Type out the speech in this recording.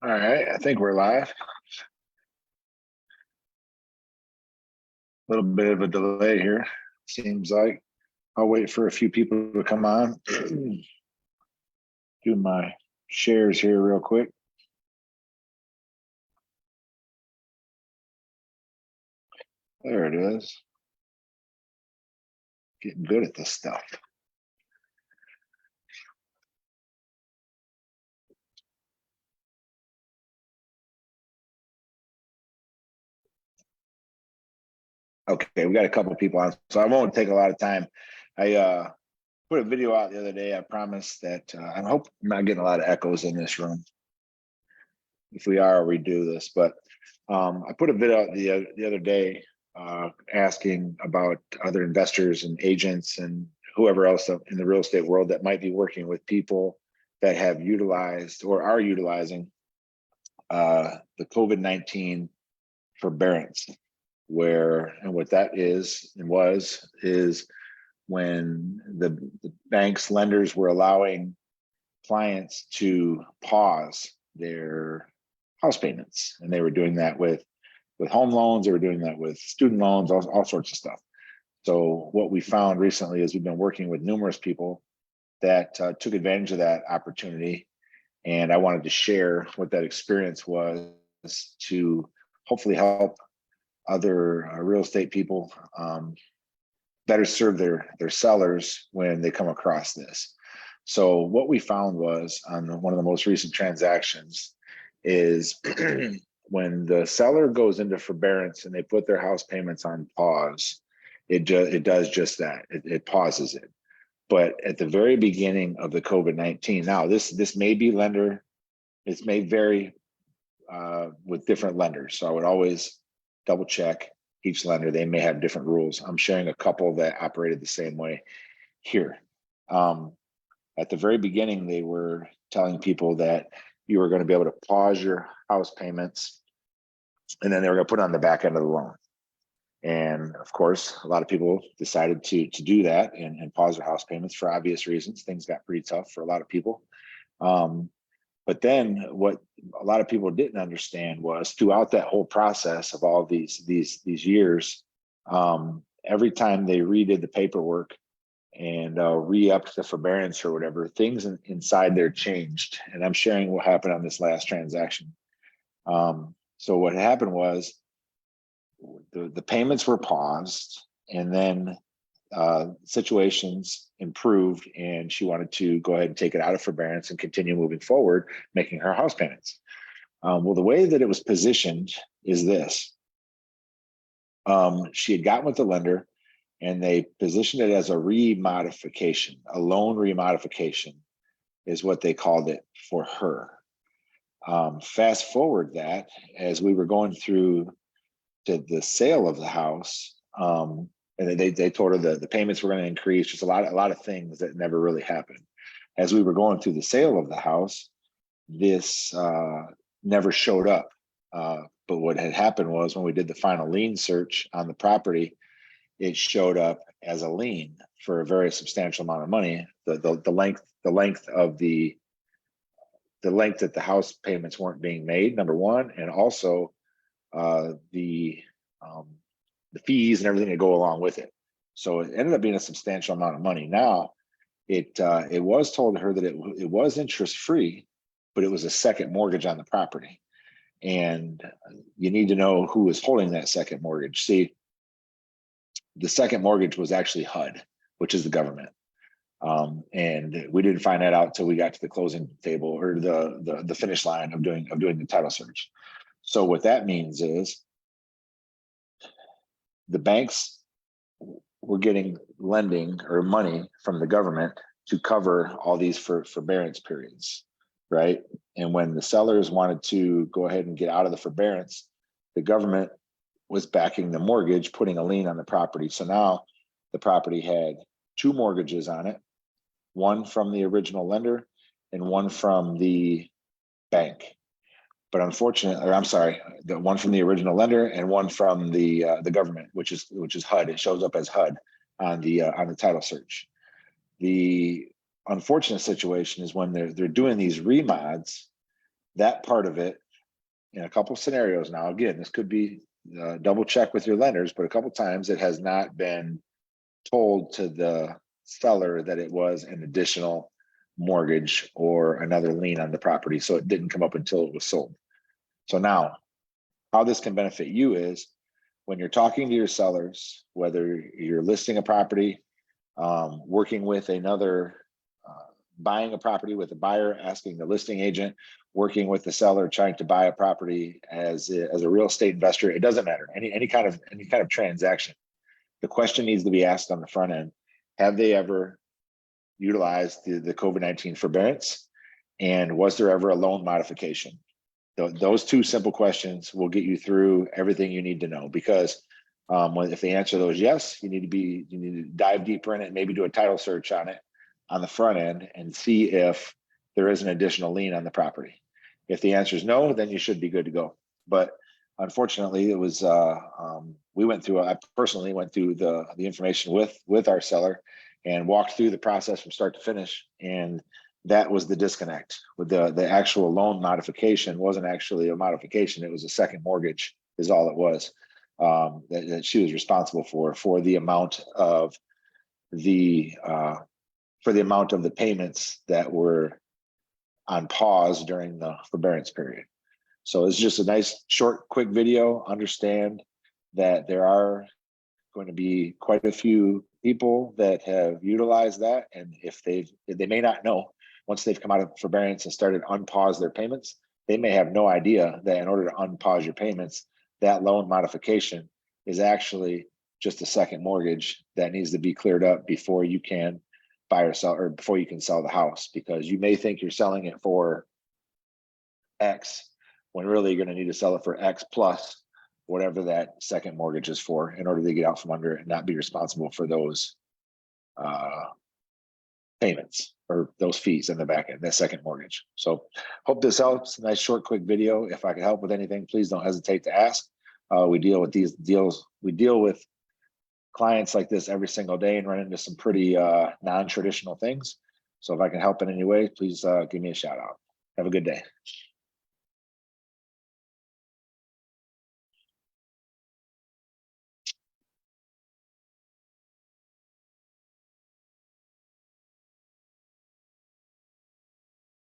All right, I think we're live. A little bit of a delay here, seems like. I'll wait for a few people to come on. Do my shares here real quick. There it is. Getting good at this stuff. Okay, we got a couple people on, so I won't take a lot of time. I put a video out the other day. I promised that I hope I'm not getting a lot of echoes in this room. If we are, I'll redo this. But I put a video out the other day asking about other investors and agents and whoever else in the real estate world that might be working with people that have utilized or are utilizing the COVID-19 forbearance, where and what that is and was is when the banks, lenders were allowing clients to pause their house payments, and they were doing that with home loans. They were doing that with student loans, all sorts of stuff. So what we found recently is we've been working with numerous people that took advantage of that opportunity, and I wanted to share what that experience was to hopefully help other real estate people better serve their sellers when they come across this. So what we found was on one of the most recent transactions is when the seller goes into forbearance and they put their house payments on pause, it does just that. It pauses it. But at the very beginning of the COVID-19, now this may be lender, it may vary with different lenders. So I would always double check each lender. They may have different rules. I'm sharing a couple that operated the same way here. At the very beginning, they were telling people that you were going to be able to pause your house payments, and then they were going to put it on the back end of the loan. And of course, a lot of people decided to do that and pause their house payments for obvious reasons. Things got pretty tough for a lot of people. But then what a lot of people didn't understand was throughout that whole process of all these years, every time they redid the paperwork and re-upped the forbearance or whatever, things inside there changed. And I'm sharing what happened on this last transaction. So what happened was the payments were paused, and then situations improved, and she wanted to go ahead and take it out of forbearance and continue moving forward, making her house payments. Well, the way that it was positioned is this. She had gotten with the lender, and they positioned it as a remodification, a loan remodification is what they called it for her. Fast forward that as we were going through to the sale of the house, and they told her the payments were going to increase, just a lot of things that never really happened. As we were going through the sale of the house, this never showed up. But what had happened was when we did the final lien search on the property, it showed up as a lien for a very substantial amount of money. The length that the house payments weren't being made, number one, and also the fees and everything that go along with it. So it ended up being a substantial amount of money. Now, it was told to her that it was interest free, but it was a second mortgage on the property, and you need to know who was holding that second mortgage. See, the second mortgage was actually HUD, which is the government. And we didn't find that out until we got to the closing table or the finish line of doing the title search. So what that means is the banks were getting lending or money from the government to cover all these forbearance periods, right? And when the sellers wanted to go ahead and get out of the forbearance, the government was backing the mortgage, putting a lien on the property. So now the property had two mortgages on it, one from the original lender and one from the bank. But unfortunately, or I'm sorry, the one from the original lender and one from the government, which is HUD. It shows up as HUD on the title search. The unfortunate situation is when they're doing these remods, that part of it in a couple scenarios. Now, again, this could be double check with your lenders, but a couple times it has not been told to the seller that it was an additional mortgage or another lien on the property. So it didn't come up until it was sold. So now how this can benefit you is when you're talking to your sellers, whether you're listing a property, working with another, buying a property with a buyer, asking the listing agent, working with the seller, trying to buy a property as a real estate investor, it doesn't matter. Any kind of transaction. The question needs to be asked on the front end: have they ever utilized the COVID-19 forbearance, and was there ever a loan modification? Those two simple questions will get you through everything you need to know, because if they answer those yes, you need to dive deeper in it, maybe do a title search on it on the front end and see if there is an additional lien on the property. If the answer is no, then you should be good to go. But unfortunately, it was I personally went through the information with our seller and walked through the process from start to finish, and that was the disconnect. With the actual loan modification wasn't actually a modification; it was a second mortgage, is all it was, that she was responsible for the amount of the payments that were on pause during the forbearance period. So it's just a nice, short, quick video. Understand that there are going to be quite a few people that have utilized that, and if they may not know, once they've come out of forbearance and started unpause their payments, they may have no idea that in order to unpause your payments, that loan modification is actually just a second mortgage that needs to be cleared up before you can buy or sell, or before you can sell the house, because you may think you're selling it for X when really you're going to need to sell it for X plus whatever that second mortgage is for, in order to get out from under it and not be responsible for those payments or those fees in the back end, that second mortgage. So hope this helps. Nice, short, quick video. If I can help with anything, please don't hesitate to ask. We deal with these deals. We deal with clients like this every single day and run into some pretty non-traditional things. So if I can help in any way, please give me a shout out. Have a good day.